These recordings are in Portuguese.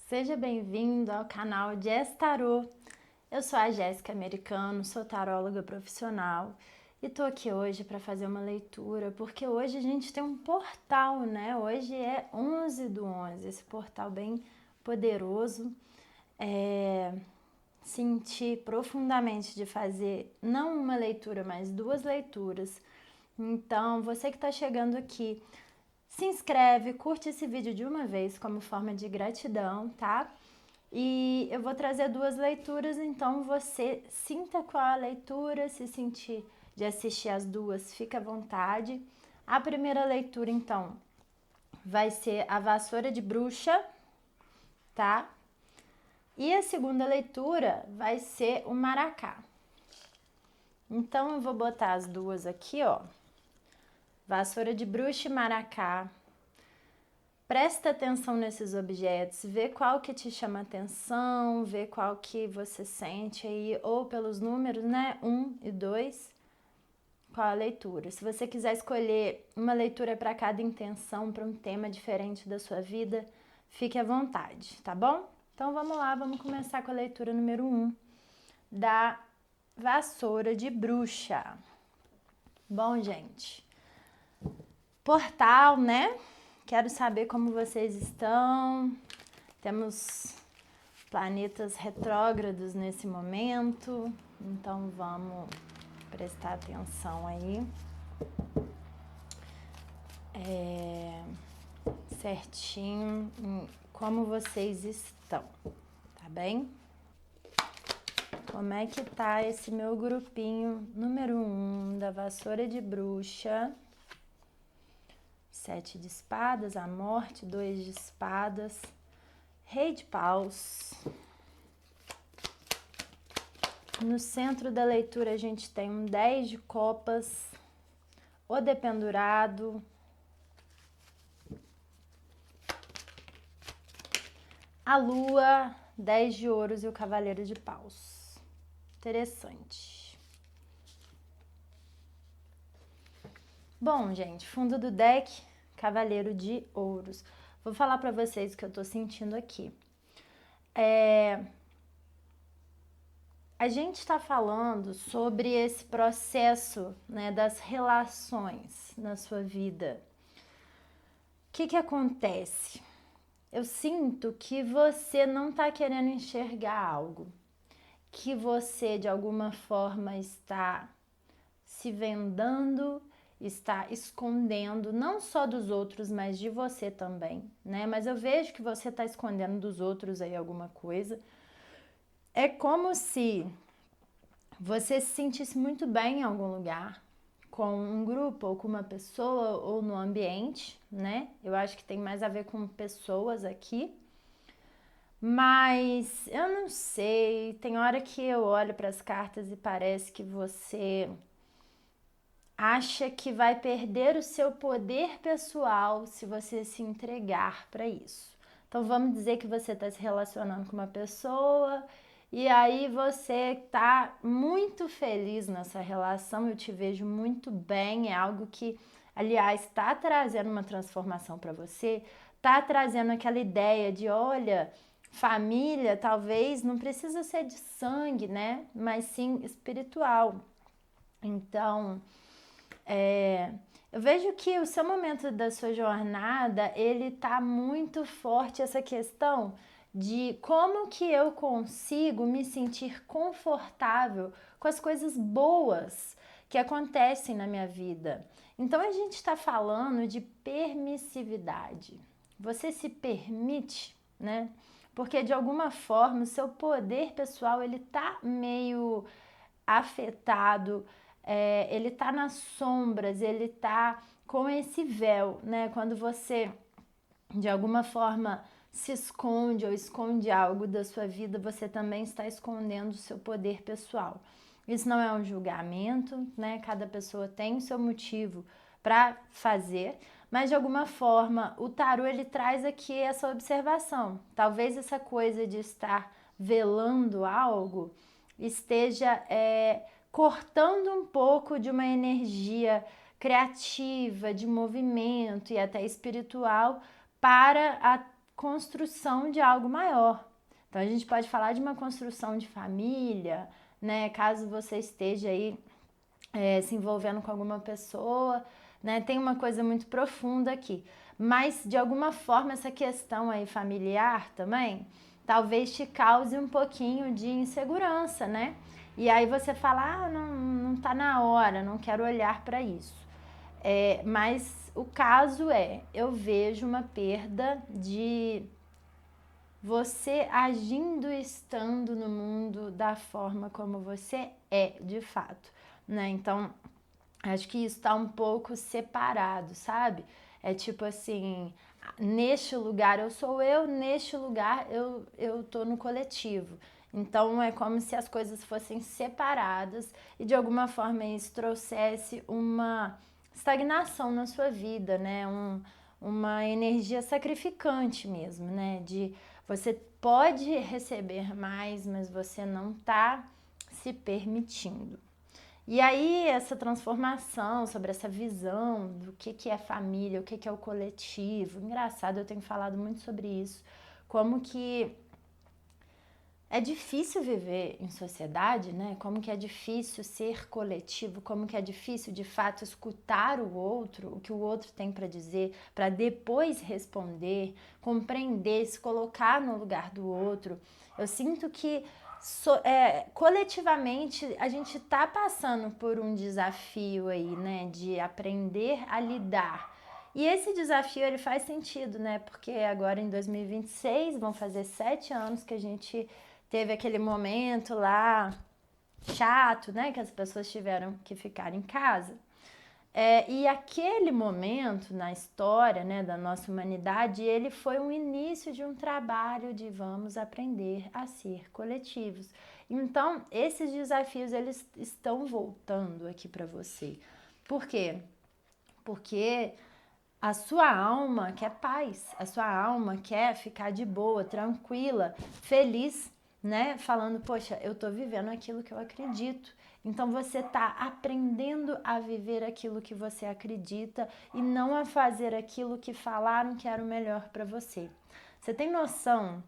Seja bem-vindo ao canal Jess Tarô. Eu sou a Jéssica Americano, sou taróloga profissional e tô aqui hoje para fazer uma leitura, porque hoje a gente tem um portal, né? Hoje é 11/11, esse portal bem poderoso. Senti profundamente de fazer não uma leitura, mas duas leituras. Então, você que está chegando aqui, se inscreve, curte esse vídeo de uma vez como forma de gratidão, tá? E eu vou trazer duas leituras, então você sinta qual a leitura, se sentir de assistir as duas, fica à vontade. A primeira leitura, então, vai ser A Vassoura de Bruxa, tá? E a segunda leitura vai ser o Maracá. Então, eu vou botar as duas aqui, ó. Vassoura de Bruxa e Maracá. Presta atenção nesses objetos, vê qual que te chama atenção, vê qual que você sente aí, ou pelos números, né? 1 e 2, qual a leitura. Se você quiser escolher uma leitura para cada intenção, para um tema diferente da sua vida, fique à vontade, tá bom? Então vamos lá, vamos começar com a leitura número 1, da Vassoura de Bruxa. Bom, gente, portal, né? Quero saber como vocês estão. Temos planetas retrógrados nesse momento, então vamos prestar atenção aí. Certinho em como vocês estão, tá bem? Como é que tá esse meu grupinho número 1 da Vassoura de Bruxa? 7 de espadas, a morte, 2 de espadas, Rei de paus. No centro da leitura a gente tem um 10 de copas, o dependurado, a lua, 10 de ouros e o cavaleiro de paus. Interessante. Bom, gente, fundo do deck, cavaleiro de ouros. Vou falar para vocês o que eu tô sentindo aqui. A gente está falando sobre esse processo, né, das relações na sua vida. O que acontece? Eu sinto que você não está querendo enxergar algo, que você de alguma forma está se vendando, está escondendo, não só dos outros, mas de você também, né? Mas eu vejo que você está escondendo dos outros aí alguma coisa. É como se você se sentisse muito bem em algum lugar, com um grupo ou com uma pessoa ou no ambiente, né? Eu acho que tem mais a ver com pessoas aqui. Mas eu não sei, tem hora que eu olho para as cartas e parece que você acha que vai perder o seu poder pessoal se você se entregar para isso. Então vamos dizer que você está se relacionando com uma pessoa e aí você está muito feliz nessa relação, eu te vejo muito bem, é algo que, aliás, está trazendo uma transformação para você, está trazendo aquela ideia de, olha, família talvez não precisa ser de sangue, né? Mas sim espiritual. Então, eu vejo que o seu momento da sua jornada, ele tá muito forte essa questão de como que eu consigo me sentir confortável com as coisas boas que acontecem na minha vida. Então a gente está falando de permissividade. Você se permite, né? Porque de alguma forma o seu poder pessoal ele tá meio afetado, ele tá nas sombras, ele tá com esse véu, né? Quando você de alguma forma se esconde ou esconde algo da sua vida, você também está escondendo o seu poder pessoal. Isso não é um julgamento, né? Cada pessoa tem o seu motivo para fazer, mas de alguma forma o tarô ele traz aqui essa observação. Talvez essa coisa de estar velando algo esteja cortando um pouco de uma energia criativa, de movimento e até espiritual para construção de algo maior. Então a gente pode falar de uma construção de família, né? Caso você esteja aí se envolvendo com alguma pessoa, né? Tem uma coisa muito profunda aqui. Mas de alguma forma essa questão aí familiar também, talvez te cause um pouquinho de insegurança, né? E aí você fala, não tá na hora, não quero olhar para isso. Mas o caso eu vejo uma perda de você agindo e estando no mundo da forma como você é de fato, né? Então, acho que isso tá um pouco separado, sabe? É tipo assim, neste lugar eu sou eu, neste lugar eu tô no coletivo. Então é como se as coisas fossem separadas e de alguma forma isso trouxesse uma estagnação na sua vida, né? Uma energia sacrificante mesmo, né? De você pode receber mais, mas você não tá se permitindo. E aí, essa transformação sobre essa visão do que é família, o que é o coletivo. Engraçado, eu tenho falado muito sobre isso. Como que é difícil viver em sociedade, né? Como que é difícil ser coletivo, como que é difícil de fato escutar o outro, o que o outro tem para dizer, para depois responder, compreender, se colocar no lugar do outro. Eu sinto que coletivamente a gente está passando por um desafio aí, né? De aprender a lidar. E esse desafio ele faz sentido, né? Porque agora em 2026 vão fazer 7 anos que a gente teve aquele momento lá chato, né? Que as pessoas tiveram que ficar em casa. E aquele momento na história, né, da nossa humanidade, ele foi um início de um trabalho de vamos aprender a ser coletivos. Então, esses desafios, eles estão voltando aqui para você. Por quê? Porque a sua alma quer paz, a sua alma quer ficar de boa, tranquila, feliz, né? Falando, poxa, eu tô vivendo aquilo que eu acredito. Então você tá aprendendo a viver aquilo que você acredita e não a fazer aquilo que falaram que era o melhor para você. Você tem noção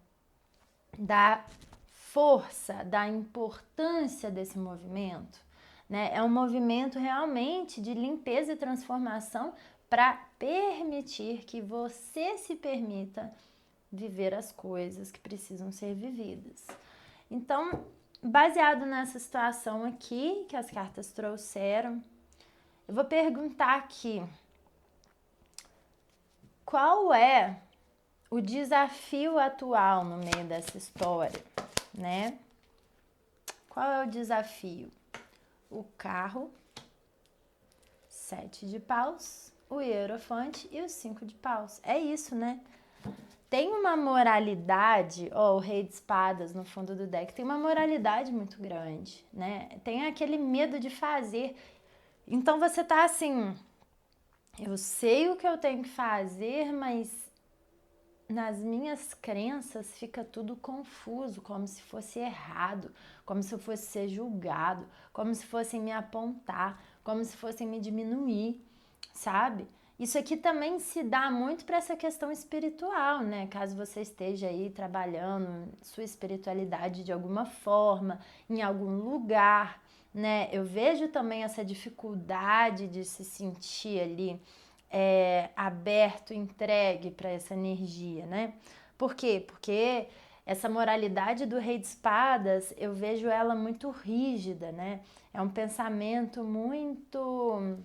da força, da importância desse movimento? Né? É um movimento realmente de limpeza e transformação para permitir que você se permita viver as coisas que precisam ser vividas. Então, baseado nessa situação aqui que as cartas trouxeram, eu vou perguntar aqui: qual é o desafio atual no meio dessa história, né? Qual é o desafio? O carro, 7 de paus, o hierofante e o 5 de paus. É isso, né? Tem uma moralidade, o rei de espadas no fundo do deck tem uma moralidade muito grande, né? Tem aquele medo de fazer. Então você tá assim, eu sei o que eu tenho que fazer, mas nas minhas crenças fica tudo confuso, como se fosse errado, como se eu fosse ser julgado, como se fossem me apontar, como se fossem me diminuir, sabe? Isso aqui também se dá muito para essa questão espiritual, né? Caso você esteja aí trabalhando sua espiritualidade de alguma forma, em algum lugar, né? Eu vejo também essa dificuldade de se sentir ali aberto, entregue para essa energia, né? Por quê? Porque essa moralidade do rei de espadas, eu vejo ela muito rígida, né? É um pensamento muito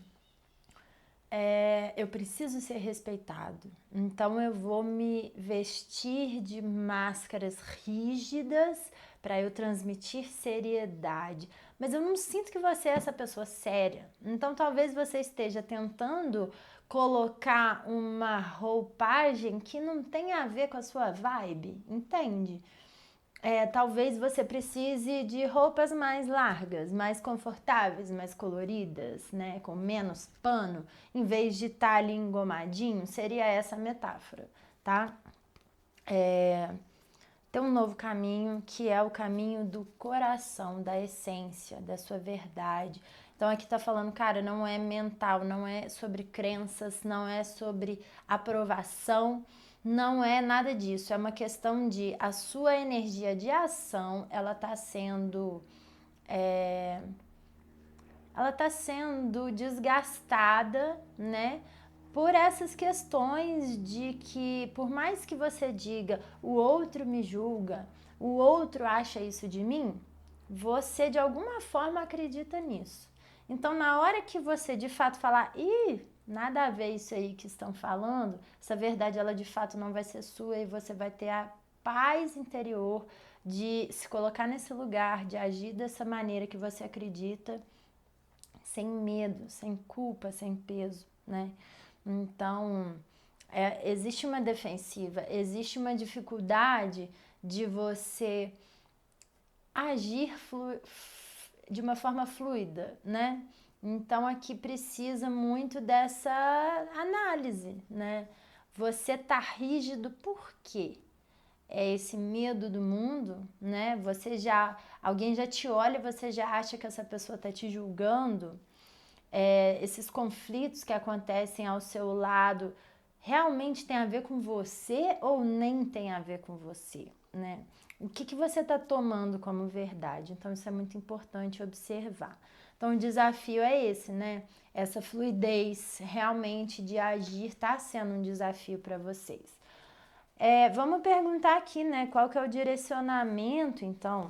eu preciso ser respeitado. Então eu vou me vestir de máscaras rígidas para eu transmitir seriedade. Mas eu não sinto que você é essa pessoa séria. Então talvez você esteja tentando colocar uma roupagem que não tem a ver com a sua vibe, entende? Talvez você precise de roupas mais largas, mais confortáveis, mais coloridas, né? Com menos pano, em vez de estar ali engomadinho, seria essa a metáfora, tá? Tem um novo caminho que é o caminho do coração, da essência, da sua verdade. Então aqui tá falando, cara, não é mental, não é sobre crenças, não é sobre aprovação, Não é nada disso, é uma questão de a sua energia de ação, ela tá sendo desgastada, né? Por essas questões de que, por mais que você diga, o outro me julga, o outro acha isso de mim, você de alguma forma acredita nisso. Então, na hora que você de fato falar, nada a ver isso aí que estão falando, essa verdade ela de fato não vai ser sua e você vai ter a paz interior de se colocar nesse lugar, de agir dessa maneira que você acredita, sem medo, sem culpa, sem peso, né? Então, existe uma defensiva, existe uma dificuldade de você agir de uma forma fluida, né? Então, aqui precisa muito dessa análise, né? Você tá rígido por quê? É esse medo do mundo, né? Alguém já te olha e você já acha que essa pessoa tá te julgando. Esses conflitos que acontecem ao seu lado realmente tem a ver com você ou nem tem a ver com você, né? O que você está tomando como verdade? Então isso é muito importante observar. Então o desafio é esse, né? Essa fluidez realmente de agir está sendo um desafio para vocês. Vamos perguntar aqui, né? Qual que é o direcionamento, então,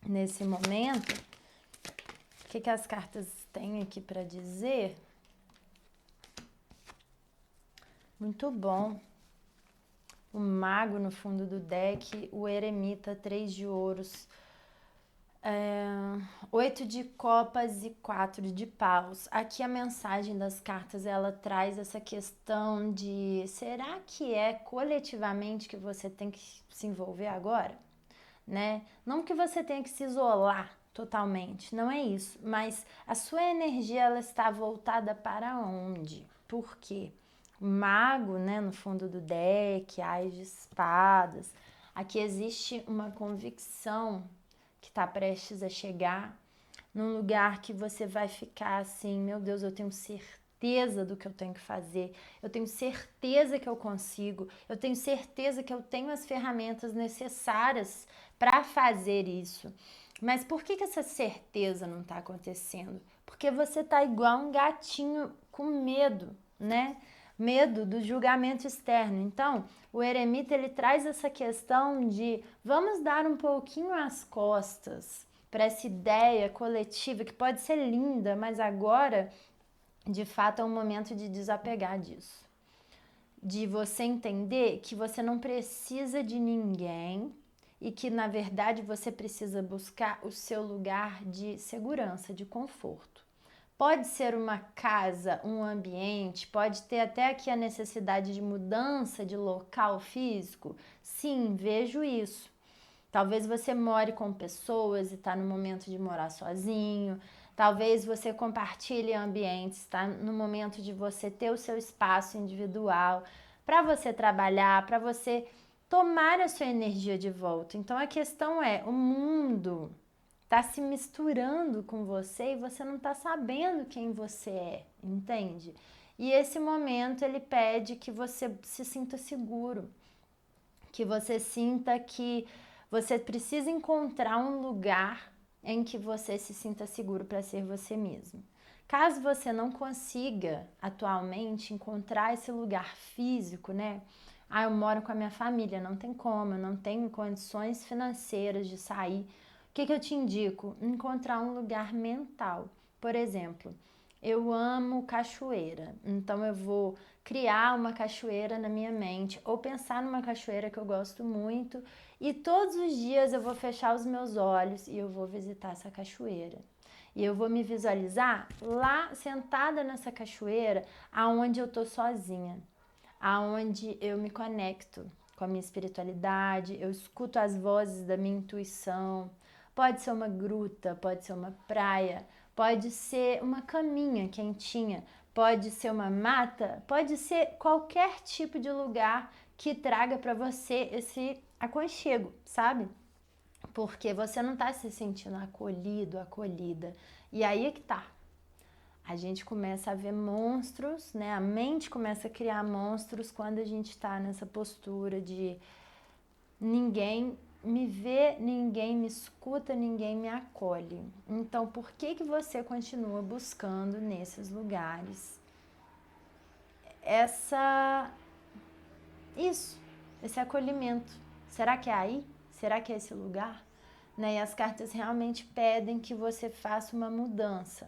nesse momento? O que as cartas têm aqui para dizer? Muito bom. O mago no fundo do deck, o eremita, 3 de ouros, 8 de copas e 4 de paus. Aqui a mensagem das cartas, ela traz essa questão de, será que é coletivamente que você tem que se envolver agora? Né? Não que você tenha que se isolar totalmente, não é isso, mas a sua energia ela está voltada para onde? Por quê? O mago, né, no fundo do deck, Ás de espadas. Aqui existe uma convicção que está prestes a chegar num lugar que você vai ficar assim, meu Deus, eu tenho certeza do que eu tenho que fazer, eu tenho certeza que eu consigo, eu tenho certeza que eu tenho as ferramentas necessárias para fazer isso. Mas por que essa certeza não está acontecendo? Porque você tá igual um gatinho com medo, né? Medo do julgamento externo. Então, o eremita ele traz essa questão de vamos dar um pouquinho as costas para essa ideia coletiva que pode ser linda, mas agora, de fato, é um momento de desapegar disso. De você entender que você não precisa de ninguém e que, na verdade, você precisa buscar o seu lugar de segurança, de conforto. Pode ser uma casa, um ambiente, pode ter até aqui a necessidade de mudança de local físico. Sim, vejo isso. Talvez você more com pessoas e está no momento de morar sozinho. Talvez você compartilhe ambientes, está no momento de você ter o seu espaço individual para você trabalhar, para você tomar a sua energia de volta. Então a questão é, o mundo tá se misturando com você e você não tá sabendo quem você é, entende? E esse momento ele pede que você se sinta seguro, que você sinta que você precisa encontrar um lugar em que você se sinta seguro para ser você mesmo. Caso você não consiga atualmente encontrar esse lugar físico, né? Eu moro com a minha família, não tem como, eu não tenho condições financeiras de sair. O que eu te indico? Encontrar um lugar mental. Por exemplo, eu amo cachoeira, então eu vou criar uma cachoeira na minha mente ou pensar numa cachoeira que eu gosto muito e todos os dias eu vou fechar os meus olhos e eu vou visitar essa cachoeira. E eu vou me visualizar lá sentada nessa cachoeira, aonde eu tô sozinha, aonde eu me conecto com a minha espiritualidade, eu escuto as vozes da minha intuição. Pode ser uma gruta, pode ser uma praia, pode ser uma caminha quentinha, pode ser uma mata, pode ser qualquer tipo de lugar que traga para você esse aconchego, sabe? Porque você não tá se sentindo acolhido, acolhida. E aí é que tá. A gente começa a ver monstros, né? A mente começa a criar monstros quando a gente está nessa postura de ninguém me vê, ninguém me escuta, ninguém me acolhe. Então, por que que você continua buscando nesses lugares essa isso, esse acolhimento? Será que é aí? Será que é esse lugar? Né? E as cartas realmente pedem que você faça uma mudança.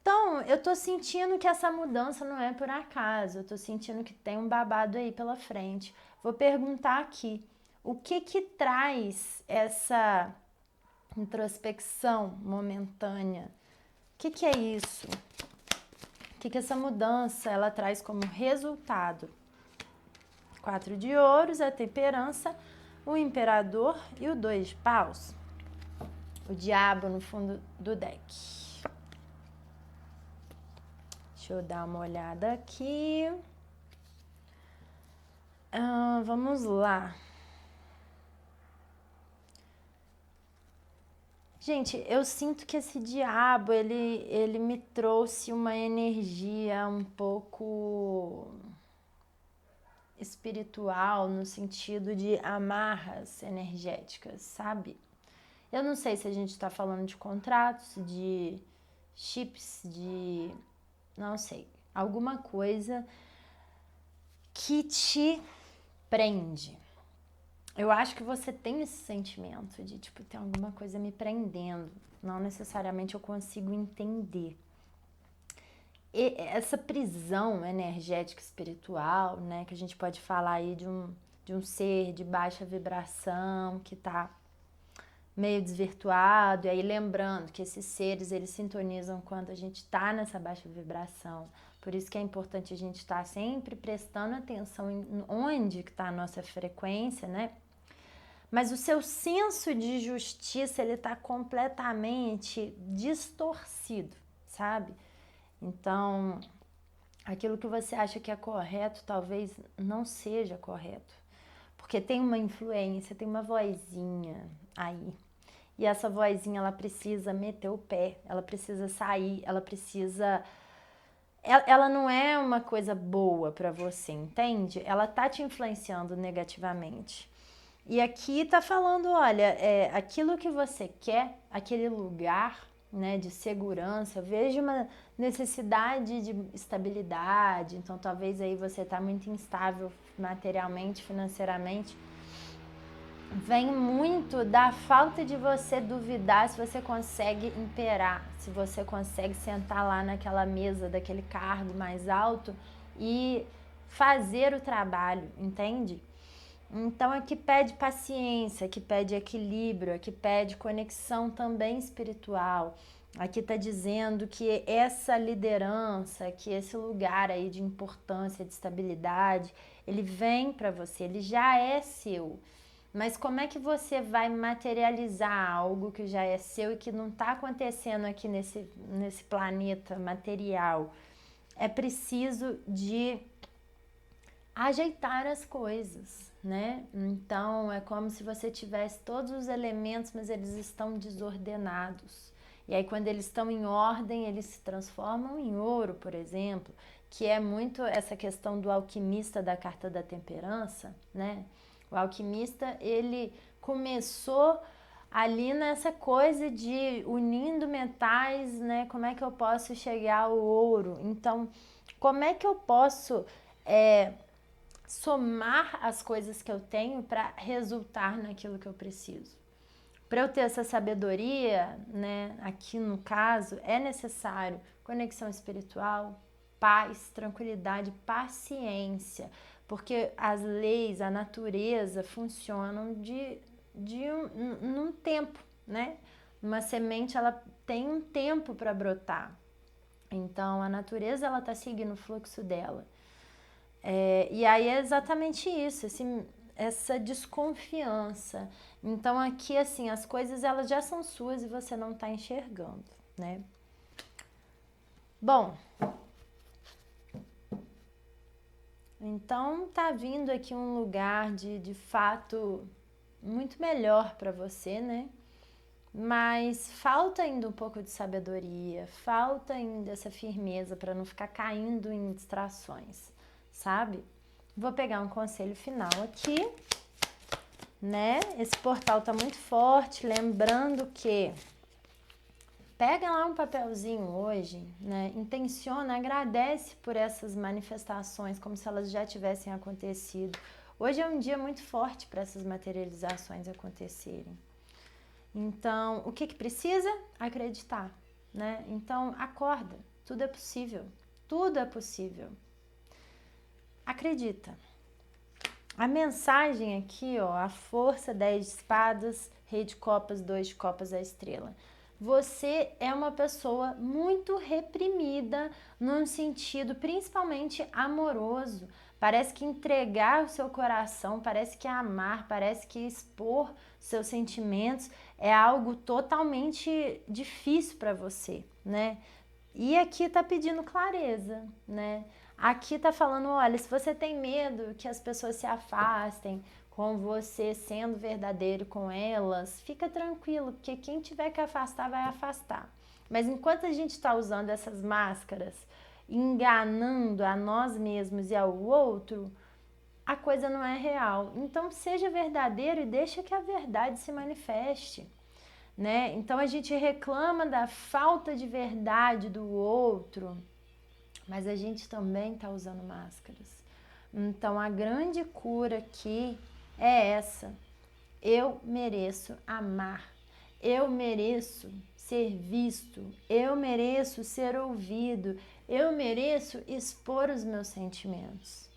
Então, eu tô sentindo que essa mudança não é por acaso, eu tô sentindo que tem um babado aí pela frente. Vou perguntar aqui, o que que traz essa introspecção momentânea? O que que é isso? O que que essa mudança ela traz como resultado? 4 de ouros, a temperança, o imperador e o 2 de paus. O diabo no fundo do deck. Deixa eu dar uma olhada aqui. Vamos lá. Gente, eu sinto que esse diabo, ele me trouxe uma energia um pouco espiritual, no sentido de amarras energéticas, sabe? Eu não sei se a gente tá falando de contratos, de chips, de... não sei. Alguma coisa que te prende. Eu acho que você tem esse sentimento de, tipo, tem alguma coisa me prendendo. Não necessariamente eu consigo entender. E essa prisão energética espiritual, né, que a gente pode falar aí de um ser de baixa vibração que tá meio desvirtuado, e aí lembrando que esses seres, eles sintonizam quando a gente tá nessa baixa vibração. Por isso que é importante a gente estar sempre prestando atenção em onde que tá a nossa frequência, né? Mas o seu senso de justiça, ele tá completamente distorcido, sabe? Então, aquilo que você acha que é correto, talvez não seja correto. Porque tem uma influência, tem uma vozinha aí. E essa vozinha, ela precisa meter o pé, ela precisa sair, ela precisa... Ela não é uma coisa boa pra você, entende? Ela tá te influenciando negativamente. E aqui tá falando, olha, aquilo que você quer, aquele lugar, né, de segurança, veja uma necessidade de estabilidade, então talvez aí você tá muito instável materialmente, financeiramente, vem muito da falta de você duvidar se você consegue imperar, se você consegue sentar lá naquela mesa daquele cargo mais alto e fazer o trabalho, entende? Então aqui pede paciência, aqui pede equilíbrio, aqui pede conexão também espiritual. Aqui está dizendo que essa liderança, que esse lugar aí de importância, de estabilidade, ele vem para você, ele já é seu. Mas como é que você vai materializar algo que já é seu e que não está acontecendo aqui nesse planeta material? É preciso de ajeitar as coisas, né? Então é como se você tivesse todos os elementos, mas eles estão desordenados. E aí quando eles estão em ordem, eles se transformam em ouro, por exemplo, que é muito essa questão do alquimista da carta da temperança, né? O alquimista, ele começou ali nessa coisa de unindo metais, né? Como é que eu posso chegar ao ouro? Então, como é que eu posso somar as coisas que eu tenho para resultar naquilo que eu preciso? Para eu ter essa sabedoria, né, aqui no caso, é necessário conexão espiritual, paz, tranquilidade, paciência, porque as leis, a natureza funcionam num tempo, né? Uma semente, ela tem um tempo para brotar. Então, a natureza, ela tá seguindo o fluxo dela. E aí é exatamente isso, essa desconfiança. Então aqui, assim, as coisas elas já são suas e você não está enxergando, né? Bom, então tá vindo aqui um lugar de fato muito melhor para você, né? mas falta ainda um pouco de sabedoria, falta ainda essa firmeza para não ficar caindo em distrações, sabe? Vou pegar um conselho final aqui, né? Esse portal tá muito forte, lembrando que pega lá um papelzinho hoje, né? Intenciona, agradece por essas manifestações como se elas já tivessem acontecido. Hoje é um dia muito forte para essas materializações acontecerem. Então, o que precisa? Acreditar, né? Então, acorda, tudo é possível, tudo é possível. Acredita. A mensagem aqui, ó, a força, 10 de espadas, rei de copas, 2 de copas, a estrela. Você é uma pessoa muito reprimida num sentido principalmente amoroso. Parece que entregar o seu coração, parece que amar, parece que expor seus sentimentos é algo totalmente difícil para você, né? E aqui tá pedindo clareza, né? Aqui tá falando, olha, se você tem medo que as pessoas se afastem com você sendo verdadeiro com elas, fica tranquilo, porque quem tiver que afastar vai afastar. Mas enquanto a gente está usando essas máscaras, enganando a nós mesmos e ao outro, a coisa não é real. Então seja verdadeiro e deixa que a verdade se manifeste, né? Então a gente reclama da falta de verdade do outro, mas a gente também está usando máscaras. Então a grande cura aqui é essa. Eu mereço amar. Eu mereço ser visto. Eu mereço ser ouvido. Eu mereço expor os meus sentimentos.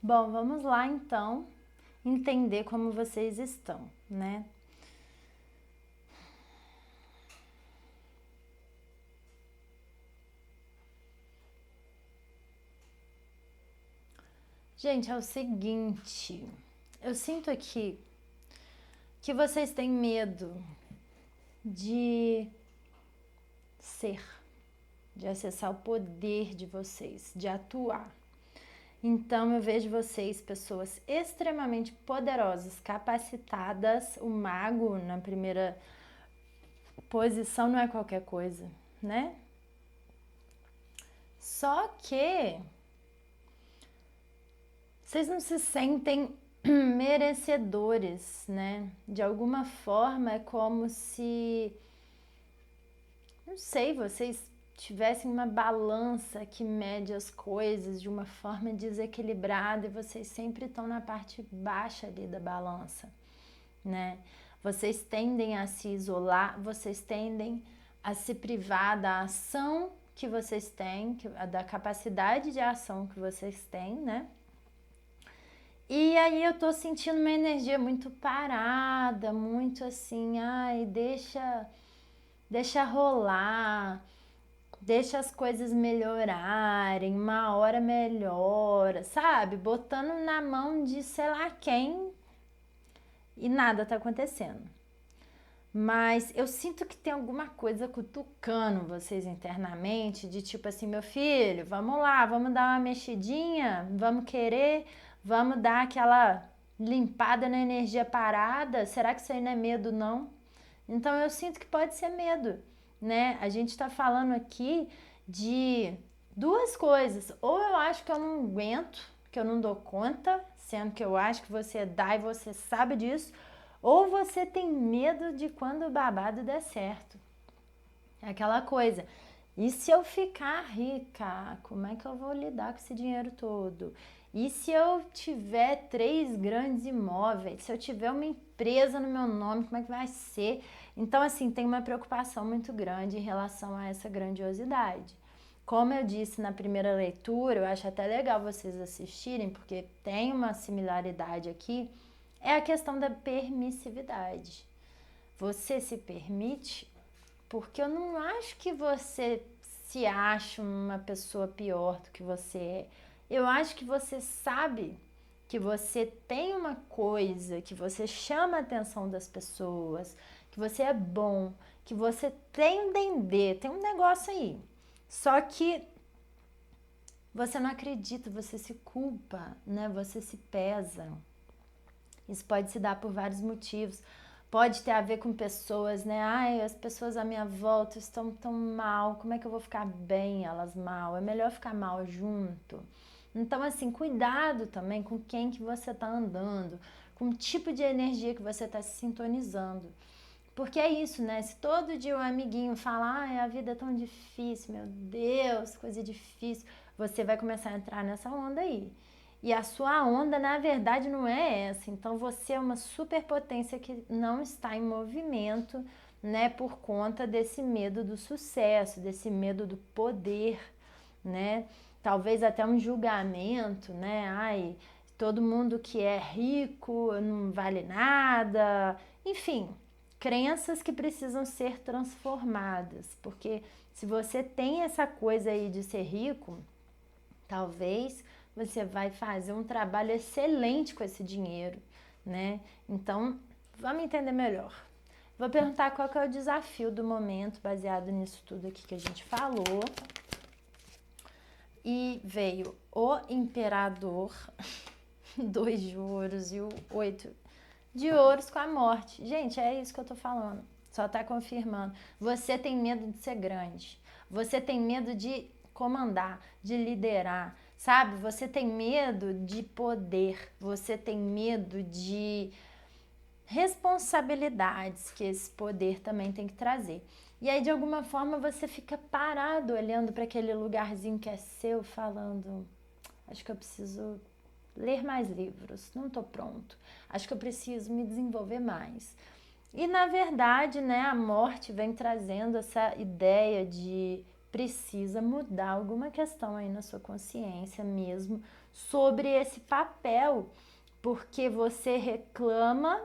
Bom, vamos lá então entender como vocês estão, né? Gente, é o seguinte, eu sinto aqui que vocês têm medo de ser, de acessar o poder de vocês, de atuar. Então eu vejo vocês, pessoas extremamente poderosas, capacitadas. O mago na primeira posição não é qualquer coisa, né? Só que vocês não se sentem merecedores, né? De alguma forma é como se, não sei, vocês tivessem uma balança que mede as coisas de uma forma desequilibrada e vocês sempre estão na parte baixa ali da balança, né? Vocês tendem a se isolar, vocês tendem a se privar da ação que vocês têm, da capacidade de ação que vocês têm, né? E aí eu tô sentindo uma energia muito parada, muito assim, ai, deixa rolar, deixa as coisas melhorarem, uma hora melhora, sabe? Botando na mão de sei lá quem e nada tá acontecendo. Mas eu sinto que tem alguma coisa cutucando vocês internamente, de tipo assim, meu filho, vamos lá, vamos dar uma mexidinha, vamos querer, vamos dar aquela limpada na energia parada. Será que isso aí não é medo, não? Então eu sinto que pode ser medo, né? A gente tá falando aqui de duas coisas. Ou eu acho que eu não aguento, que eu não dou conta, sendo que eu acho que você dá e você sabe disso. Ou você tem medo de quando o babado der certo. É aquela coisa. E se eu ficar rica, como é que eu vou lidar com esse dinheiro todo? E se eu tiver 3 grandes imóveis? Se eu tiver uma empresa no meu nome, como é que vai ser? Então, assim, tem uma preocupação muito grande em relação a essa grandiosidade. Como eu disse na primeira leitura, eu acho até legal vocês assistirem, porque tem uma similaridade aqui, é a questão da permissividade. Você se permite, porque eu não acho que você se acha uma pessoa pior do que você é. Eu acho que você sabe que você tem uma coisa, que você chama a atenção das pessoas, que você é bom, que você tem um dendê, tem um negócio aí. Só que você não acredita, você se culpa, né? Você se pesa. Isso pode se dar por vários motivos. Pode ter a ver com pessoas, né? Ai, as pessoas à minha volta estão tão mal, como é que eu vou ficar bem elas mal? É melhor ficar mal junto. Então, assim, cuidado também com quem que você tá andando, com o tipo de energia que você tá se sintonizando. Porque é isso, né? Se todo dia um amiguinho fala, ai, a vida é tão difícil, meu Deus, coisa difícil, você vai começar a entrar nessa onda aí. E a sua onda, na verdade, não é essa. Então, você é uma superpotência que não está em movimento, né? Por conta desse medo do sucesso, desse medo do poder, né? Talvez até um julgamento, né? Ai, todo mundo que é rico não vale nada. Enfim, crenças que precisam ser transformadas, porque se você tem essa coisa aí de ser rico, talvez você vai fazer um trabalho excelente com esse dinheiro, né? Então, vamos entender melhor. Vou perguntar qual que é o desafio do momento, baseado nisso tudo aqui que a gente falou. E veio o imperador, 2 de ouros e o 8 de ouros com a morte. Gente, é isso que eu tô falando. Só tá confirmando. Você tem medo de ser grande. Você tem medo de comandar, de liderar, sabe? Você tem medo de poder. Você tem medo de responsabilidades que esse poder também tem que trazer. E aí, de alguma forma, você fica parado olhando para aquele lugarzinho que é seu, falando: acho que eu preciso ler mais livros, não estou pronto, acho que eu preciso me desenvolver mais. E na verdade, né, a morte vem trazendo essa ideia de precisa mudar alguma questão aí na sua consciência mesmo sobre esse papel, porque você reclama,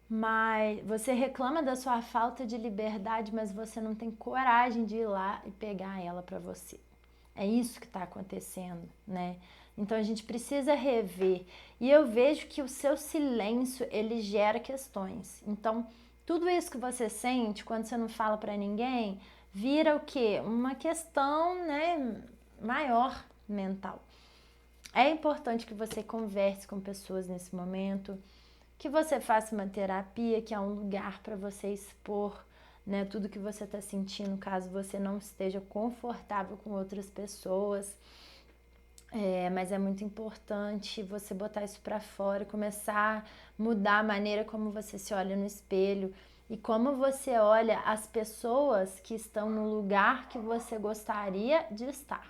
mas você reclama da sua falta de liberdade, mas você não tem coragem de ir lá e pegar ela para você. É isso que está acontecendo, né? Então a gente precisa rever. E eu vejo que o seu silêncio, ele gera questões. Então, tudo isso que você sente quando você não fala para ninguém, vira o quê? Uma questão, né, maior mental. É importante que você converse com pessoas nesse momento, que você faça uma terapia, que é um lugar para você expor, né, tudo que você está sentindo, caso você não esteja confortável com outras pessoas. Mas é muito importante você botar isso para fora, começar a mudar a maneira como você se olha no espelho e como você olha as pessoas que estão no lugar que você gostaria de estar.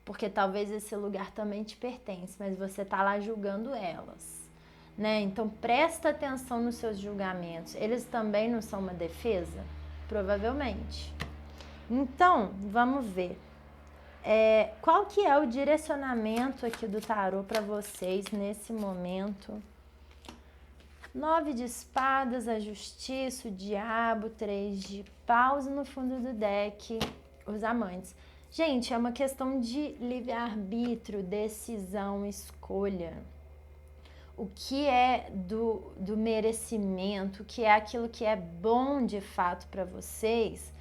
Porque talvez esse lugar também te pertence, mas você está lá julgando elas, né? Então presta atenção nos seus julgamentos. Eles também não são uma defesa? Provavelmente. Então, vamos ver. Qual que é o direcionamento aqui do tarô para vocês nesse momento? 9 de espadas, a justiça, o diabo, 3 de paus e no fundo do deck, os amantes. Gente, é uma questão de livre-arbítrio, decisão, escolha. O que é do merecimento, o que é aquilo que é bom de fato para vocês,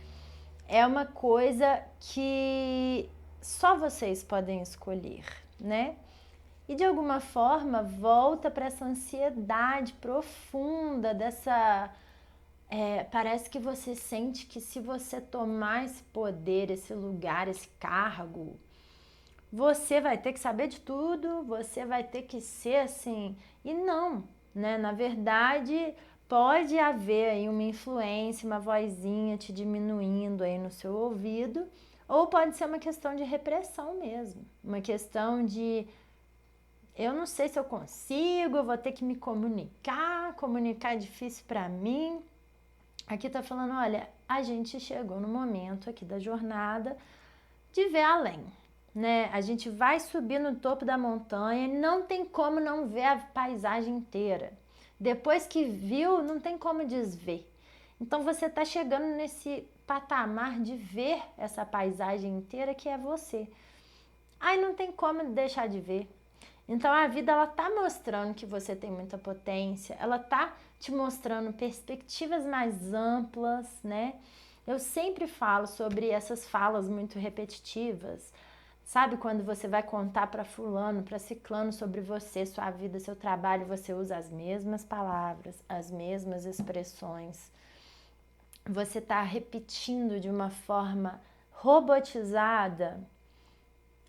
é uma coisa que só vocês podem escolher, né? E de alguma forma volta para essa ansiedade profunda dessa. Parece que você sente que se você tomar esse poder, esse lugar, esse cargo, você vai ter que saber de tudo, você vai ter que ser assim. E não, né? Na verdade, pode haver aí uma influência, uma vozinha te diminuindo aí no seu ouvido, ou pode ser uma questão de repressão mesmo, uma questão de eu não sei se eu consigo, eu vou ter que me comunicar é difícil para mim. Aqui tá falando, olha, a gente chegou no momento aqui da jornada de ver além, né? A gente vai subir no topo da montanha e não tem como não ver a paisagem inteira. Depois que viu, não tem como desver. Então você tá chegando nesse patamar de ver essa paisagem inteira que é você. Aí não tem como deixar de ver. Então a vida ela tá mostrando que você tem muita potência, ela tá te mostrando perspectivas mais amplas, né? Eu sempre falo sobre essas falas muito repetitivas. Sabe quando você vai contar para fulano, para ciclano sobre você, sua vida, seu trabalho, você usa as mesmas palavras, as mesmas expressões. Você está repetindo de uma forma robotizada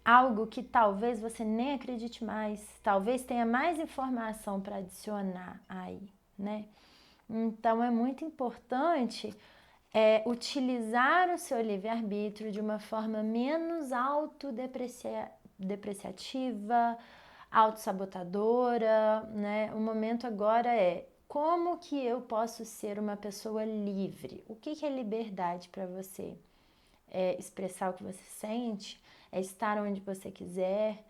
algo que talvez você nem acredite mais, talvez tenha mais informação para adicionar aí, né? Então é muito importante utilizar o seu livre-arbítrio de uma forma menos autodepreciativa, autossabotadora, né? O momento agora é como que eu posso ser uma pessoa livre? O que é liberdade para você? É expressar o que você sente, é estar onde você quiser,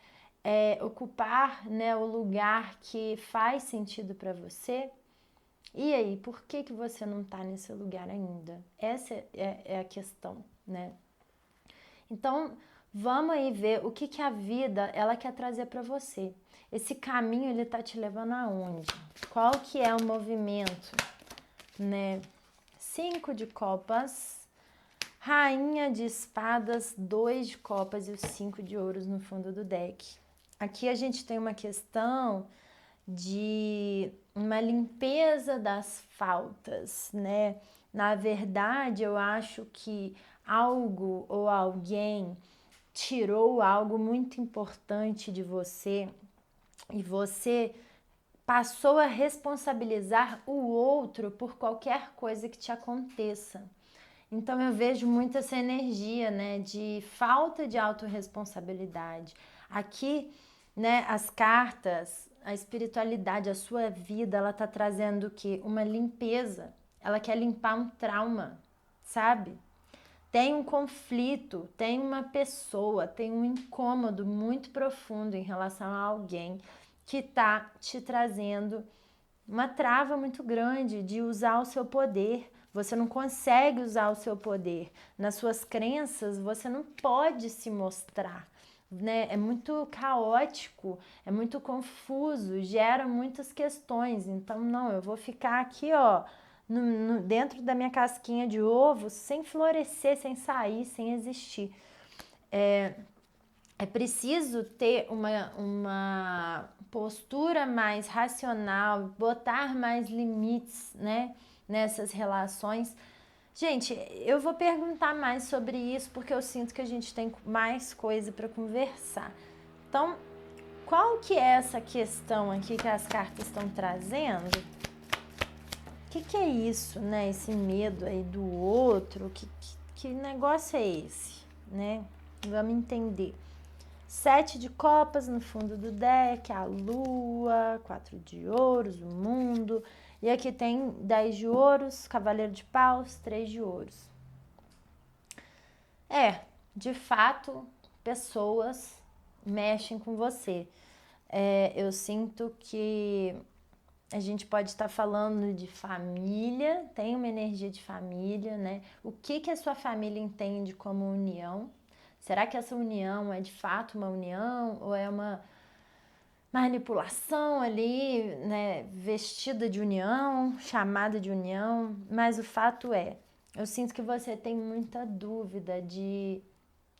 é ocupar, né, o lugar que faz sentido para você. E aí, por que você não está nesse lugar ainda? Essa é a questão, né? Então, vamos aí ver o que a vida ela quer trazer para você. Esse caminho ele tá te levando aonde? Qual que é o movimento, né? 5 de copas, rainha de espadas, 2 de copas e os 5 de ouros no fundo do deck. Aqui a gente tem uma questão de uma limpeza das faltas, né? Na verdade, eu acho que algo ou alguém tirou algo muito importante de você e você passou a responsabilizar o outro por qualquer coisa que te aconteça. Então eu vejo muito essa energia, né, de falta de autorresponsabilidade. Aqui, né, as cartas, a espiritualidade, a sua vida, ela tá trazendo o quê? Uma limpeza. Ela quer limpar um trauma, sabe? Tem um conflito, tem uma pessoa, tem um incômodo muito profundo em relação a alguém que tá te trazendo uma trava muito grande de usar o seu poder. Você não consegue usar o seu poder. Nas suas crenças, você não pode se mostrar, né? É muito caótico, é muito confuso, gera muitas questões. Então, não, eu vou ficar aqui, ó, dentro da minha casquinha de ovo, sem florescer, sem sair, sem existir. É preciso ter uma postura mais racional, botar mais limites, né, nessas relações. Gente, eu vou perguntar mais sobre isso porque eu sinto que a gente tem mais coisa para conversar. Então, qual que é essa questão aqui que as cartas estão trazendo? O que é isso, né? Esse medo aí do outro? Que negócio é esse, né? Vamos entender. 7 de copas no fundo do deck, a lua, 4 de ouros, o mundo. E aqui tem 10 de ouros, cavaleiro de paus, 3 de ouros. De fato, pessoas mexem com você. Eu sinto que a gente pode estar falando de família, tem uma energia de família, né? O que a sua família entende como união? Será que essa união é de fato uma união ou é uma manipulação ali, né, vestida de união, chamada de união? Mas o fato é, eu sinto que você tem muita dúvida de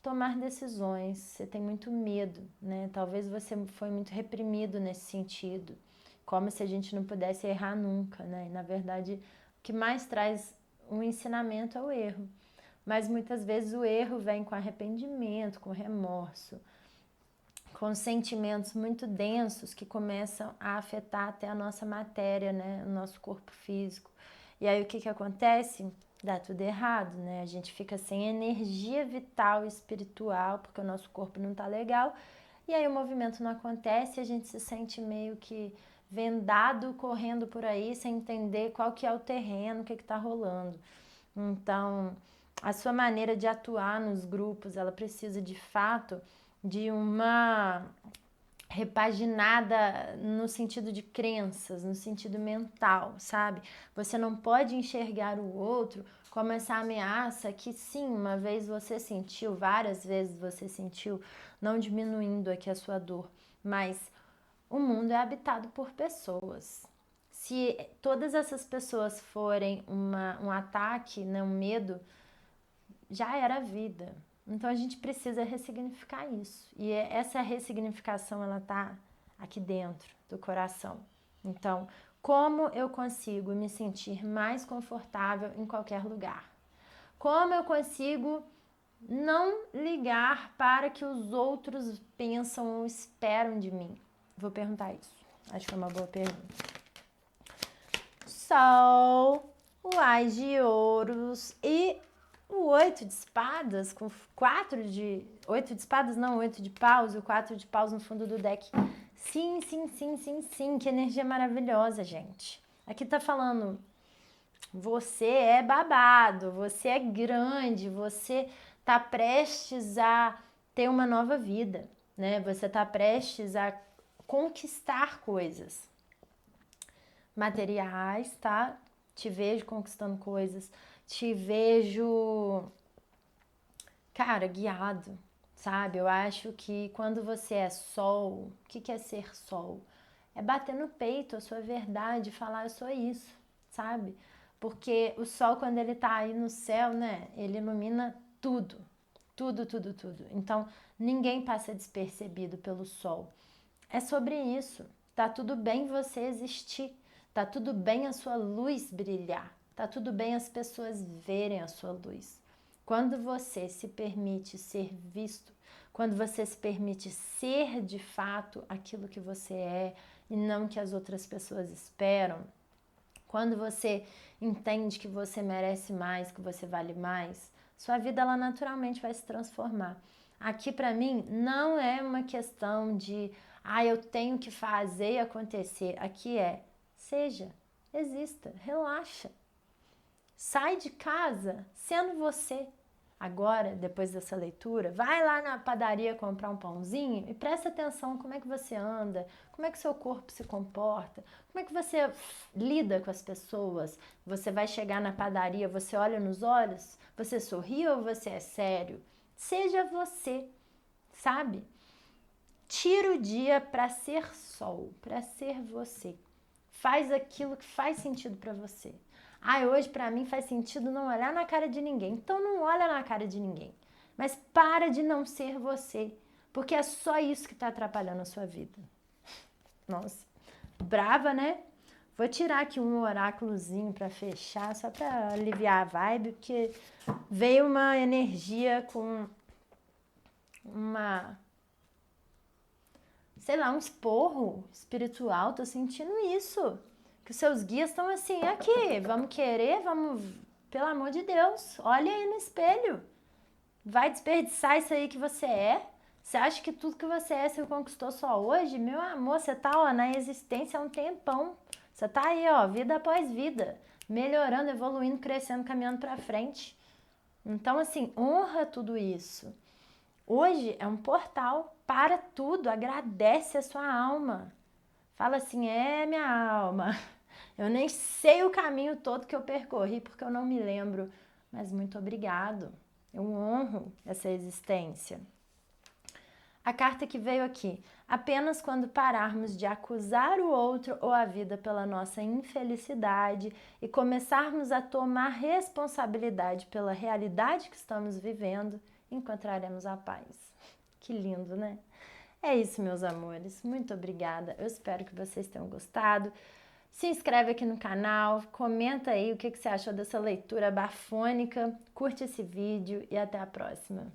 tomar decisões, você tem muito medo, né? Talvez você foi muito reprimido nesse sentido, como se a gente não pudesse errar nunca, né? E, na verdade, o que mais traz um ensinamento é o erro. Mas muitas vezes o erro vem com arrependimento, com remorso, com sentimentos muito densos que começam a afetar até a nossa matéria, né? O nosso corpo físico. E aí o que acontece? Dá tudo errado, né? A gente fica sem energia vital e espiritual porque o nosso corpo não tá legal. E aí o movimento não acontece e a gente se sente meio que vendado, correndo por aí sem entender qual que é o terreno, o que tá rolando. Então, a sua maneira de atuar nos grupos, ela precisa de fato de uma repaginada no sentido de crenças, no sentido mental, sabe? Você não pode enxergar o outro como essa ameaça que sim, uma vez você sentiu, várias vezes você sentiu, não diminuindo aqui a sua dor, mas o mundo é habitado por pessoas. Se todas essas pessoas forem um ataque, né, um medo, já era a vida. Então a gente precisa ressignificar isso. E essa ressignificação, ela tá aqui dentro do coração. Então, como eu consigo me sentir mais confortável em qualquer lugar? Como eu consigo não ligar para que os outros pensam ou esperam de mim? Vou perguntar isso. Acho que é uma boa pergunta. Sol, o Ás de Ouros e o 8 de espadas, com 8 de espadas, não, 8 de paus e o 4 de paus no fundo do deck. Sim, sim, sim, sim, sim, que energia maravilhosa, gente. Aqui tá falando, você é babado, você é grande, você tá prestes a ter uma nova vida, né? Você tá prestes a conquistar coisas materiais, tá? Te vejo conquistando coisas, te vejo, cara, guiado, sabe? Eu acho que quando você é sol, o que é ser sol? É bater no peito a sua verdade, falar eu sou isso, sabe? Porque o sol, quando ele tá aí no céu, né? Ele ilumina tudo, tudo, tudo, tudo. Então, ninguém passa despercebido pelo sol. É sobre isso. Tá tudo bem você existir. Tá tudo bem a sua luz brilhar. Tá tudo bem as pessoas verem a sua luz. Quando você se permite ser visto, quando você se permite ser de fato aquilo que você é e não que as outras pessoas esperam, quando você entende que você merece mais, que você vale mais, sua vida ela naturalmente vai se transformar. Aqui para mim não é uma questão de eu tenho que fazer e acontecer. Aqui é seja, exista, relaxa. Sai de casa sendo você. Agora, depois dessa leitura, vai lá na padaria comprar um pãozinho e presta atenção como é que você anda, como é que seu corpo se comporta, como é que você lida com as pessoas. Você vai chegar na padaria, você olha nos olhos, você sorri ou você é sério? Seja você, sabe? Tira o dia para ser sol, para ser você. Faz aquilo que faz sentido para você. Hoje para mim faz sentido não olhar na cara de ninguém. Então não olha na cara de ninguém. Mas para de não ser você, porque é só isso que está atrapalhando a sua vida. Nossa, brava, né? Vou tirar aqui um oráculozinho para fechar, só para aliviar a vibe, porque veio uma energia com uma, sei lá, um esporro espiritual. Tô sentindo isso. Que os seus guias estão assim, aqui, vamos querer, vamos, pelo amor de Deus, olha aí no espelho. Vai desperdiçar isso aí que você é? Você acha que tudo que você é você conquistou só hoje? Meu amor, você tá na existência há um tempão. Você tá aí, vida após vida, melhorando, evoluindo, crescendo, caminhando pra frente. Então, assim, honra tudo isso. Hoje é um portal para tudo, agradece a sua alma. Fala assim, minha alma, eu nem sei o caminho todo que eu percorri porque eu não me lembro, mas muito obrigado. Eu honro essa existência. A carta que veio aqui. Apenas quando pararmos de acusar o outro ou a vida pela nossa infelicidade e começarmos a tomar responsabilidade pela realidade que estamos vivendo, encontraremos a paz. Que lindo, né? É isso, meus amores. Muito obrigada. Eu espero que vocês tenham gostado. Se inscreve aqui no canal, comenta aí o que você achou dessa leitura bafônica, curte esse vídeo e até a próxima.